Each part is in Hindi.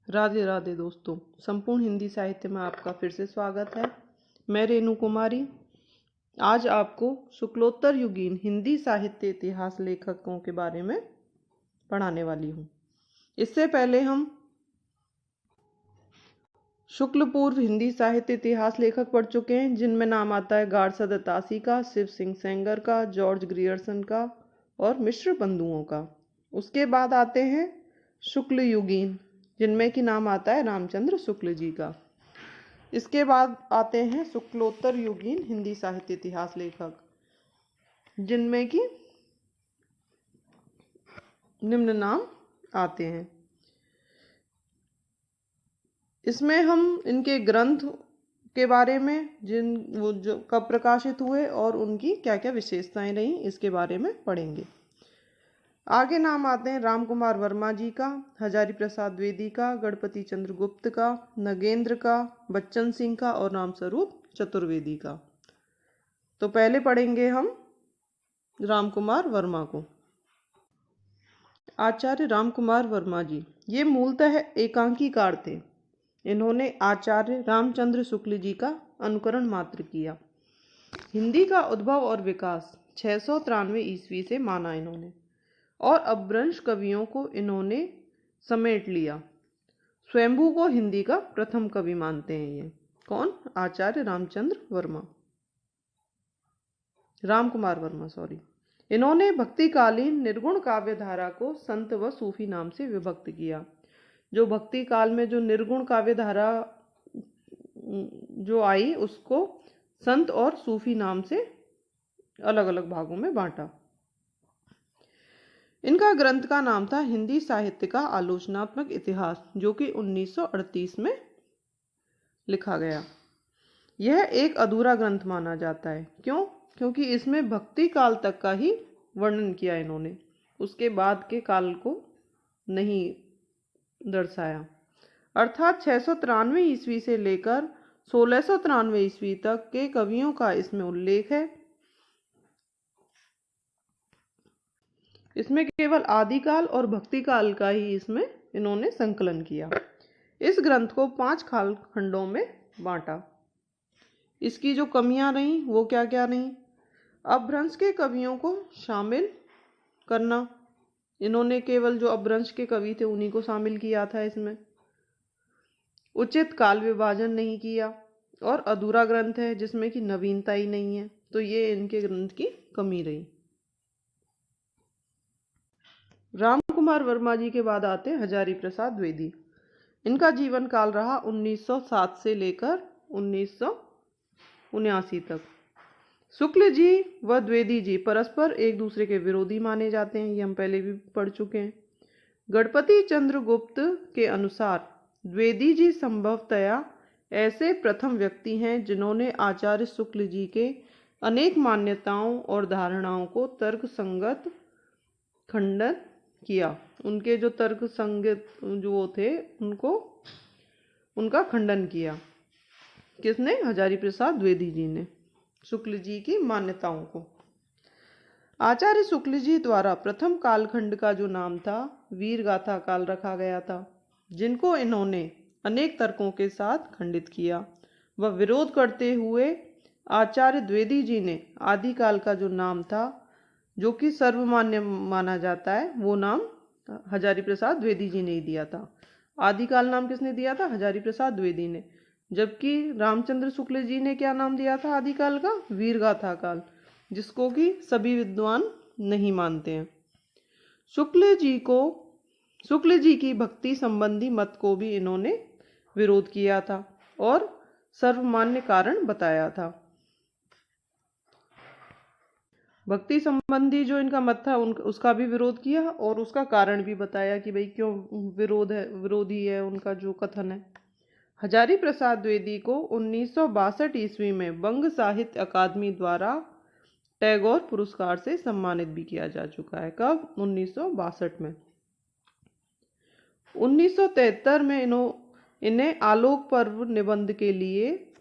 राधे राधे दोस्तों, संपूर्ण हिंदी साहित्य में आपका फिर से स्वागत है। मैं रेणु कुमारी आज आपको शुक्लोत्तर युगीन हिंदी साहित्य इतिहास लेखकों के बारे में पढ़ाने वाली हूँ। इससे पहले हम शुक्ल पूर्व हिंदी साहित्य इतिहास लेखक पढ़ चुके हैं, जिनमें नाम आता है गारसा दत्तासी का, शिव सिंह सेंगर का, जॉर्ज ग्रियर्सन का और मिश्र बंधुओं का। उसके बाद आते हैं शुक्ल युगीन, जिनमें कि नाम आता है रामचंद्र शुक्ल जी का। इसके बाद आते हैं शुक्लोत्तर युगीन हिंदी साहित्य इतिहास लेखक, जिनमें कि निम्न नाम आते हैं। इसमें हम इनके ग्रंथ के बारे में, जिन वो जो कब प्रकाशित हुए और उनकी क्या क्या विशेषताएं रही, इसके बारे में पढ़ेंगे। आगे नाम आते हैं राम कुमार वर्मा जी का, हजारी प्रसाद द्विवेदी का, गणपति चंद्र गुप्त का, नगेंद्र का, बच्चन सिंह का और रामस्वरूप चतुर्वेदी का। तो पहले पढ़ेंगे हम राम कुमार वर्मा को। आचार्य राम कुमार वर्मा जी ये मूलतः एकांकीकार थे। इन्होंने आचार्य रामचंद्र शुक्ल जी का अनुकरण मात्र किया। हिंदी का उद्भव और विकास 693 ईस्वी से माना इन्होंने, और अपभ्रंश कवियों को इन्होंने समेट लिया। स्वयंभू को हिंदी का प्रथम कवि मानते हैं। ये कौन? आचार्य राम कुमार वर्मा इन्होंने भक्तिकालीन निर्गुण काव्य धारा को संत व सूफी नाम से विभक्त किया। जो भक्ति काल में जो निर्गुण काव्य धारा जो आई, उसको संत और सूफी नाम से अलग अलग भागों में बांटा। इनका ग्रंथ का नाम था हिंदी साहित्य का आलोचनात्मक इतिहास, जो कि 1938 में लिखा गया। यह एक अधूरा ग्रंथ माना जाता है। क्यों? क्योंकि इसमें भक्ति काल तक का ही वर्णन किया इन्होंने, उसके बाद के काल को नहीं दर्शाया। अर्थात 693 ईस्वी से लेकर 1693 ईस्वी तक के कवियों का इसमें उल्लेख है। इसमें केवल आदिकाल और भक्ति काल का ही इसमें इन्होंने संकलन किया। इस ग्रंथ को 5 खंडों में बांटा। इसकी जो कमियां रहीं वो क्या क्या रहीं? अपभ्रंश के कवियों को शामिल करना, इन्होंने केवल जो अपभ्रंश के कवि थे उन्हीं को शामिल किया था इसमें। उचित काल विभाजन नहीं किया, और अधूरा ग्रंथ है जिसमें कि नवीनता ही नहीं है। तो ये इनके ग्रंथ की कमी रही। राम कुमार वर्मा जी के बाद आते हैं हजारी प्रसाद द्विवेदी। इनका जीवन काल रहा 1907 से लेकर 1979 तक। शुक्ल जी व द्विवेदी जी परस्पर एक दूसरे के विरोधी माने जाते हैं। ये हम पहले भी पढ़ चुके हैं। गणपति चंद्र गुप्त के अनुसार द्विवेदी जी संभवतया ऐसे प्रथम व्यक्ति हैं जिन्होंने आचार्य शुक्ल जी के अनेक मान्यताओं और धारणाओं को तर्क संगत खंडन किया। उनके जो तर्क संगत जो वो थे, उनका खंडन किया। किसने? हजारी प्रसाद द्विवेदी जी ने शुक्ल जी की मान्यताओं को। आचार्य शुक्ल जी द्वारा प्रथम कालखंड का जो नाम था वीर गाथा काल रखा गया था, जिनको इन्होंने अनेक तर्कों के साथ खंडित किया। वह विरोध करते हुए आचार्य द्विवेदी जी ने आदिकाल का जो नाम था, जो कि सर्वमान्य माना जाता है, वो नाम हजारी प्रसाद द्विवेदी जी ने ही दिया था। आदिकाल नाम किसने दिया था? हजारी प्रसाद द्विवेदी ने। जबकि रामचंद्र शुक्ल जी ने क्या नाम दिया था आदिकाल का? वीरगाथा काल, जिसको कि सभी विद्वान नहीं मानते हैं। शुक्ल जी की भक्ति संबंधी मत को भी इन्होंने विरोध किया था और सर्वमान्य कारण बताया था। भक्ति संबंधी जो इनका मत था उसका भी विरोध किया और उसका कारण भी बताया कि भाई क्यों विरोधी है उनका जो कथन है। हजारी प्रसाद द्विवेदी को 1962 ईस्वी में बंग साहित्य अकादमी द्वारा टैगोर पुरस्कार से सम्मानित भी किया जा चुका है। कब? 1962 में। 1973 में इन्हें आलोक पर्व निबंध के लिए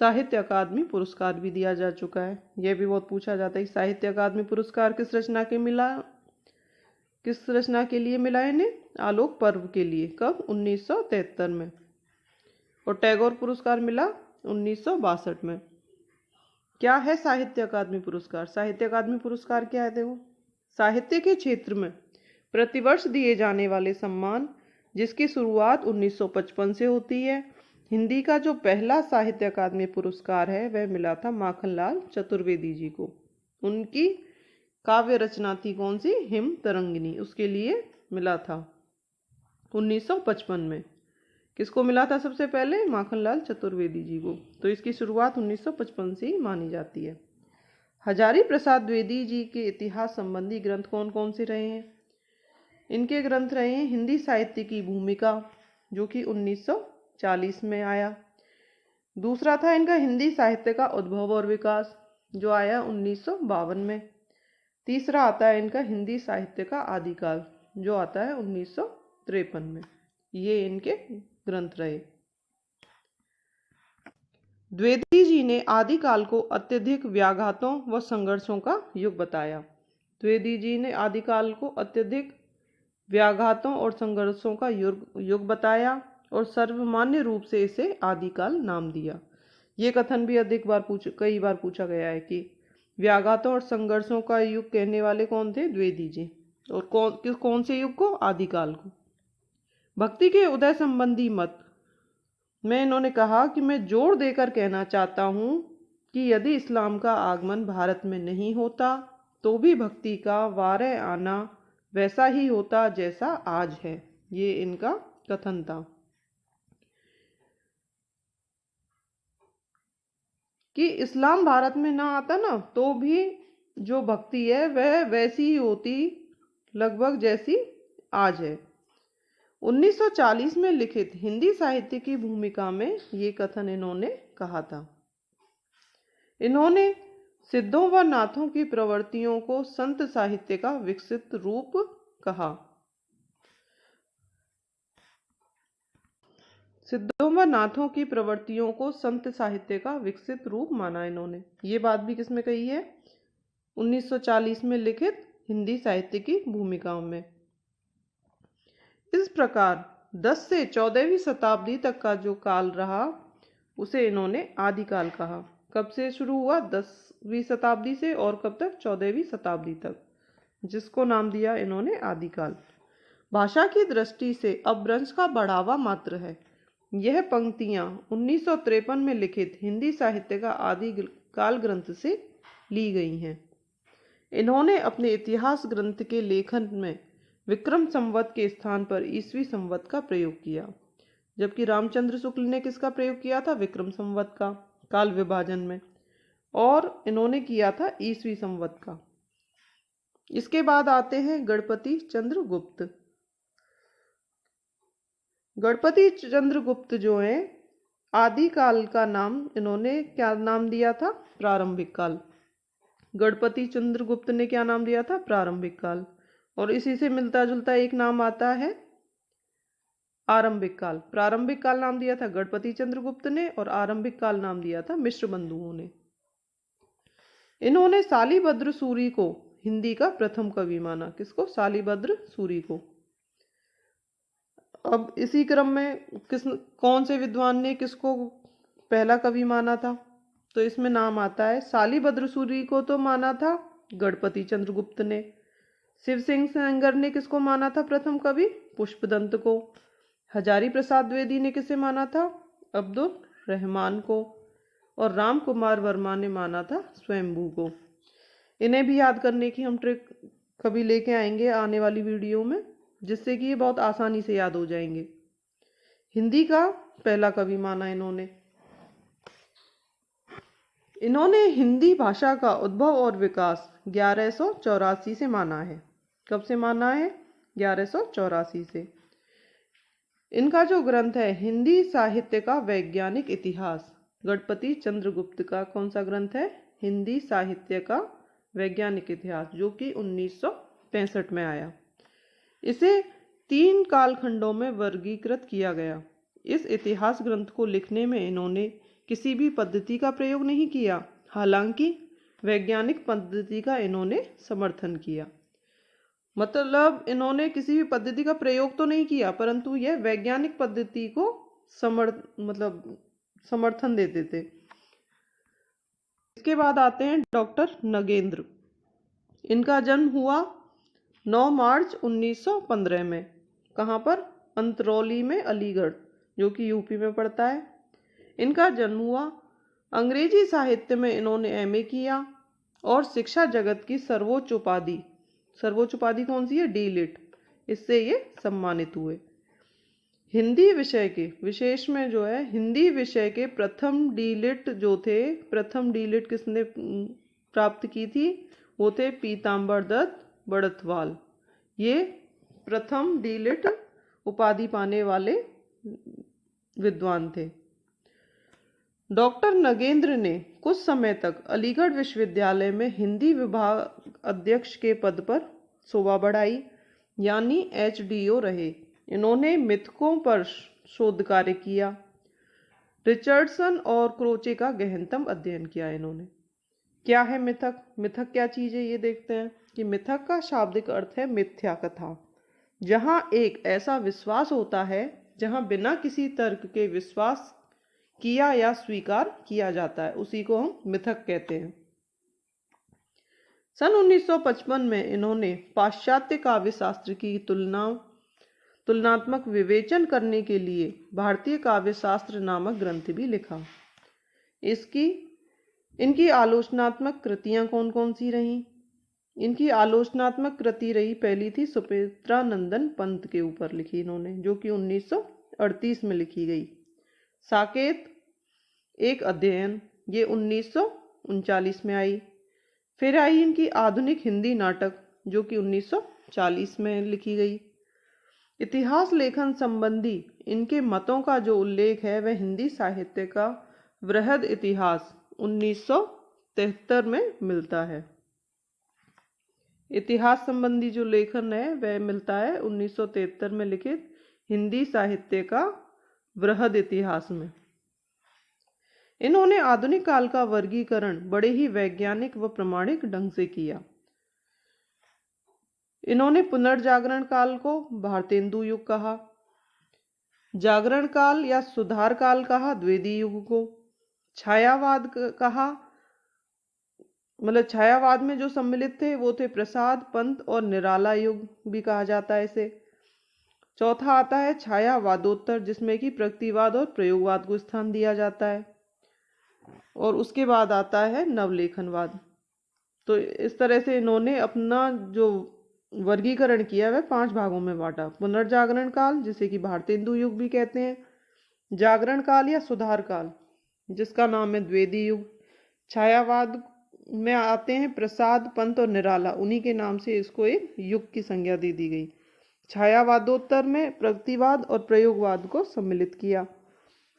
साहित्य अकादमी पुरस्कार भी दिया जा चुका है। यह भी बहुत पूछा जाता है कि साहित्य अकादमी पुरस्कार किस रचना के मिला? किस रचना के लिए मिला इन्हें? आलोक पर्व के लिए। कब? 1973 में। और टैगोर पुरस्कार मिला 1962 में। क्या है साहित्य अकादमी पुरस्कार? साहित्य अकादमी पुरस्कार क्या है? देखो, साहित्य के क्षेत्र में प्रतिवर्ष दिए जाने वाले सम्मान जिसकी शुरुआत 1955 से होती है। हिंदी का जो पहला साहित्य अकादमी पुरस्कार है वह मिला था माखनलाल चतुर्वेदी जी को। उनकी काव्य रचना थी कौन सी? हिम तरंगिनी, उसके लिए मिला था 1955 में। किसको मिला था सबसे पहले? माखनलाल चतुर्वेदी जी को। तो इसकी शुरुआत 1955 से ही मानी जाती है। हजारी प्रसाद द्विवेदी जी के इतिहास संबंधी ग्रंथ कौन कौन से रहे हैं? इनके ग्रंथ रहे हैं हिंदी साहित्य की भूमिका, जो कि 1940 में आया। दूसरा था इनका हिंदी साहित्य का उद्भव और विकास, जो आया 1952 में। तीसरा आता है इनका हिंदी साहित्य का आदिकाल, जो आता है 1953 में। ये इनके ग्रंथ रहे। द्विवेदी जी ने आदिकाल को अत्यधिक व्याघातों व संघर्षों का युग बताया। द्विवेदी जी ने आदिकाल को अत्यधिक व्याघातों और संघर्षों का युग बताया और सर्वमान्य रूप से इसे आदिकाल नाम दिया। ये कथन भी कई बार पूछा गया है कि व्याघातों और संघर्षों का युग कहने वाले कौन थे? द्विवेदी जी। और कौन से युग को? आदिकाल को। भक्ति के उदय संबंधी मत में इन्होंने कहा कि मैं जोर देकर कहना चाहता हूं कि यदि इस्लाम का आगमन भारत में नहीं होता तो भी भक्ति का वारे आना वैसा ही होता जैसा आज है। ये इनका कथन था कि इस्लाम भारत में ना आता ना तो भी जो भक्ति है वह वैसी ही होती लगभग जैसी आज है। 1940 में लिखित हिंदी साहित्य की भूमिका में ये कथन इन्होंने कहा था। इन्होंने सिद्धों व नाथों की प्रवृत्तियों को संत साहित्य का विकसित रूप कहा। सिद्धों व नाथों की प्रवृत्तियों को संत साहित्य का विकसित रूप माना इन्होंने। ये बात भी किसमें कही है? 1940 में लिखित हिंदी साहित्य की भूमिकाओं में। इस प्रकार 10 से 14वीं शताब्दी तक का जो काल रहा उसे इन्होंने आदिकाल कहा। कब से शुरू हुआ? 10वीं शताब्दी से, और कब तक? 14वीं शताब्दी तक, जिसको नाम दिया इन्होंने आदिकाल। भाषा की दृष्टि से अपभ्रंश का बढ़ावा मात्र है। यह पंक्तियां 1953 में लिखित हिंदी साहित्य का आदिकाल ग्रंथ से ली गई हैं। इन्होंने अपने इतिहास ग्रंथ के लेखन में विक्रम संवत के स्थान पर ईसवी संवत का प्रयोग किया, जबकि रामचंद्र शुक्ल ने किसका प्रयोग किया था? विक्रम संवत का, काल विभाजन में, और इन्होंने किया था ईसवी संवत का। इसके बाद आते हैं गणपति चंद्र गुप्त। गणपति चंद्र गुप्त जो है, आदिकाल का नाम इन्होंने क्या नाम दिया था? प्रारंभिक काल। गणपति चंद्र गुप्त ने क्या नाम दिया था? प्रारंभिक काल। और इसी से मिलता जुलता एक नाम आता है आरंभिक काल। प्रारंभिक काल नाम दिया था गणपति चंद्र गुप्त ने, और आरंभिक काल नाम दिया था मिश्र बंधुओं ने। इन्होंने शालिभद्र सूरी को हिंदी का प्रथम कवि माना। किसको? शालिभद्र सूरी को। अब इसी क्रम में कौन से विद्वान ने किसको पहला कवि माना था? तो इसमें नाम आता है शालिभद्र सूरी को तो माना था गणपति चंद्र गुप्त ने। शिव सिंह सेंगर ने किसको माना था प्रथम कवि? पुष्पदंत को। हजारी प्रसाद द्विवेदी ने किसे माना था? अब्दुल रहमान को। और राम कुमार वर्मा ने माना था स्वयंभू को। इन्हें भी याद करने की हम ट्रिक कभी लेके आएंगे आने वाली वीडियो में, जिससे कि ये बहुत आसानी से याद हो जाएंगे। हिंदी का पहला कवि माना इन्होंने। इन्होंने हिंदी भाषा का उद्भव और विकास 1184 से माना है। कब से माना है? 1184 से। इनका जो ग्रंथ है हिंदी साहित्य का वैज्ञानिक इतिहास, गणपति चंद्रगुप्त का कौन सा ग्रंथ है? हिंदी साहित्य का वैज्ञानिक इतिहास, जो कि 1965 में आया। इसे 3 कालखंडों में वर्गीकृत किया गया। इस इतिहास ग्रंथ को लिखने में इन्होंने किसी भी पद्धति का प्रयोग नहीं किया, हालांकि वैज्ञानिक पद्धति का इन्होंने समर्थन किया। मतलब इन्होंने किसी भी पद्धति का प्रयोग तो नहीं किया, परंतु यह वैज्ञानिक पद्धति को समर्थन देते थे। इसके बाद आते हैं डॉक्टर नगेंद्र। इनका जन्म हुआ 9 मार्च 1915 में। कहाँ पर? अंतरौली में, अलीगढ़, जो कि यूपी में पड़ता है। इनका जन्म हुआ। अंग्रेजी साहित्य में इन्होंने एमए किया और शिक्षा जगत की सर्वोच्च उपाधि कौन सी है? डी.लिट। इससे ये सम्मानित हुए। हिंदी विषय के विशेष में जो है, हिंदी विषय के प्रथम डी.लिट जो थे, प्रथम डी.लिट किसने प्राप्त की थी? वो थे पीताम्बर दत्त बड़तवाल। ये प्रथम डी.लिट उपाधि पाने वाले विद्वान थे। डॉक्टर नगेंद्र ने कुछ समय तक अलीगढ़ विश्वविद्यालय में हिंदी विभाग अध्यक्ष के पद पर शोभा बढ़ाई, यानी HDO रहे। इन्होंने मिथकों पर शोध कार्य किया। रिचर्डसन और क्रोचे का गहनतम अध्ययन किया इन्होंने। क्या है मिथक? मिथक क्या चीज है ये देखते हैं कि मिथक का शाब्दिक अर्थ है मिथ्या कथा। जहां एक ऐसा विश्वास होता है जहां बिना किसी तर्क के विश्वास किया या स्वीकार किया जाता है, उसी को हम मिथक कहते हैं। सन 1955 में इन्होंने पाश्चात्य काव्य शास्त्र की तुलनात्मक विवेचन करने के लिए भारतीय काव्य शास्त्र नामक ग्रंथ भी लिखा। इनकी आलोचनात्मक कृतियां कौन कौन सी रहीं? इनकी आलोचनात्मक कृति रही, पहली थी सुमित्रानंदन पंत के ऊपर लिखी इन्होंने, जो कि 1938 में लिखी गई। साकेत एक अध्ययन, ये 1939 में आई। फिर आई इनकी आधुनिक हिंदी नाटक, जो कि 1940 में लिखी गई। इतिहास लेखन संबंधी इनके मतों का जो उल्लेख है वह हिंदी साहित्य का वृहद इतिहास 1973 में मिलता है। इतिहास संबंधी जो लेखन है वह मिलता है 1973 में लिखित हिंदी साहित्य का वृहद इतिहास में। इन्होंने आधुनिक काल का वर्गीकरण बड़े ही वैज्ञानिक व प्रमाणिक ढंग से किया। इन्होंने पुनर्जागरण काल को भारतेंदु युग कहा, जागरण काल या सुधार काल कहा द्विवेदी युग को, छायावाद कहा, मतलब छायावाद में जो सम्मिलित थे वो थे प्रसाद, पंत और निराला युग भी कहा जाता है इसे। चौथा आता है छायावादोत्तर, जिसमें कि प्रगतिवाद और प्रयोगवाद को स्थान दिया जाता है। और उसके बाद आता है नवलेखनवाद। तो इस तरह से इन्होंने अपना जो वर्गीकरण किया वह 5 भागों में बांटा। पुनर्जागरण काल, जिसे कि भारतेंदु युग भी कहते हैं, जागरण काल या सुधार काल, जिसका नाम है द्विवेदी युग, छायावाद में आते हैं प्रसाद, पंत और निराला, उन्हीं के नाम से इसको एक युग की संज्ञा दे दी गई। छायावादोत्तर में प्रगतिवाद और प्रयोगवाद को सम्मिलित किया।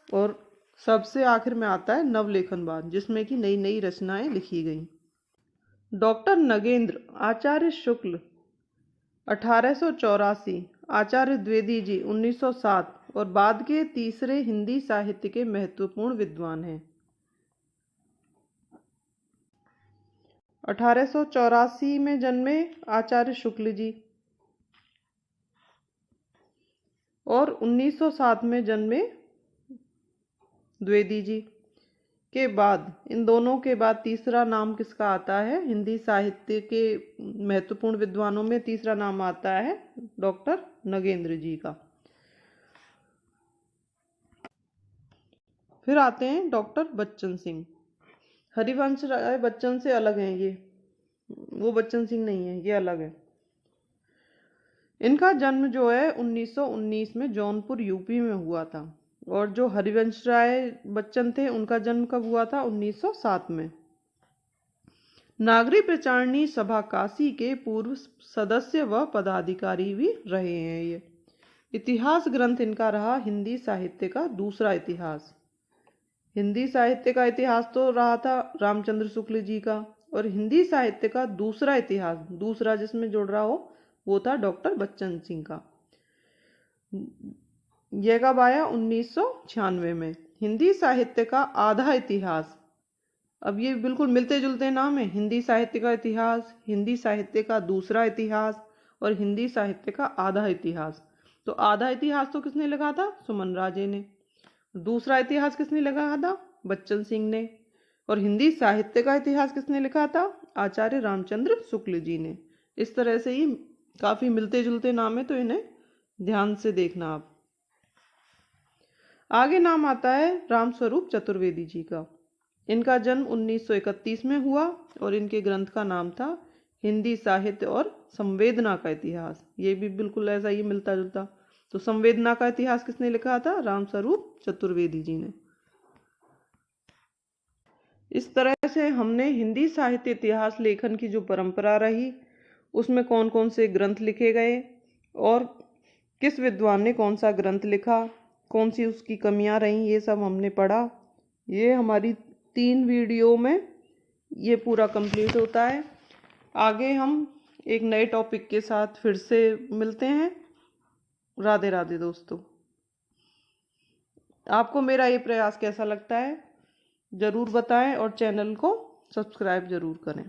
और सबसे आखिर में आता है नवलेखनवाद, जिसमें कि नई नई रचनाएं लिखी गई। डॉक्टर नगेंद्र, आचार्य शुक्ल 1884, आचार्य द्विवेदी जी 1907 और बाद के तीसरे हिंदी साहित्य के महत्वपूर्ण विद्वान हैं। 1884 में जन्मे आचार्य शुक्ल जी और 1907 में जन्मे द्विवेदी जी। के बाद, इन दोनों के बाद तीसरा नाम किसका आता है? हिंदी साहित्य के महत्वपूर्ण विद्वानों में तीसरा नाम आता है डॉक्टर नगेंद्र जी का। फिर आते हैं डॉक्टर बच्चन सिंह। हरिवंश राय बच्चन से अलग हैं ये, वो बच्चन सिंह नहीं है, ये अलग है। इनका जन्म जो है 1919 में जौनपुर यूपी में हुआ था, और जो हरिवंश राय बच्चन थे उनका जन्म कब हुआ था? 1907 में। नागरिक प्रचारणी सभा काशी के पूर्व सदस्य व पदाधिकारी भी रहे हैं ये। इतिहास ग्रंथ इनका रहा हिंदी साहित्य का दूसरा इतिहास। हिंदी साहित्य का इतिहास तो रहा था रामचंद्र शुक्ल जी का, और हिंदी साहित्य का दूसरा इतिहास, दूसरा जिसमें जुड़ रहा हो, वो था डॉक्टर बच्चन सिंह का। यह कब आया? 1996 में। हिंदी साहित्य का आधा इतिहास, अब ये बिल्कुल मिलते जुलते नाम है, हिंदी साहित्य का इतिहास, हिंदी साहित्य का दूसरा इतिहास और हिंदी साहित्य का आधा इतिहास। तो आधा इतिहास तो किसने लिखा था? सुमन राजे ने। दूसरा इतिहास किसने लिखा था? बच्चन सिंह ने। और हिंदी साहित्य का इतिहास किसने लिखा था? आचार्य रामचंद्र शुक्ल जी ने। इस तरह से ये काफी मिलते जुलते नाम है, तो इन्हें ध्यान से देखना आप। आगे नाम आता है रामस्वरूप चतुर्वेदी जी का। इनका जन्म 1931 में हुआ और इनके ग्रंथ का नाम था हिंदी साहित्य और संवेदना का इतिहास। ये भी बिल्कुल ऐसा ही मिलता जुलता। तो संवेदना का इतिहास किसने लिखा था? रामस्वरूप चतुर्वेदी जी ने। इस तरह से हमने हिंदी साहित्य इतिहास लेखन की जो परंपरा रही, उसमें कौन कौन से ग्रंथ लिखे गए और किस विद्वान ने कौन सा ग्रंथ लिखा, कौन सी उसकी कमियां रहीं, ये सब हमने पढ़ा। ये हमारी 3 वीडियो में ये पूरा कंप्लीट होता है। आगे हम एक नए टॉपिक के साथ फिर से मिलते हैं। राधे राधे दोस्तों। आपको मेरा ये प्रयास कैसा लगता है ज़रूर बताएं और चैनल को सब्सक्राइब ज़रूर करें।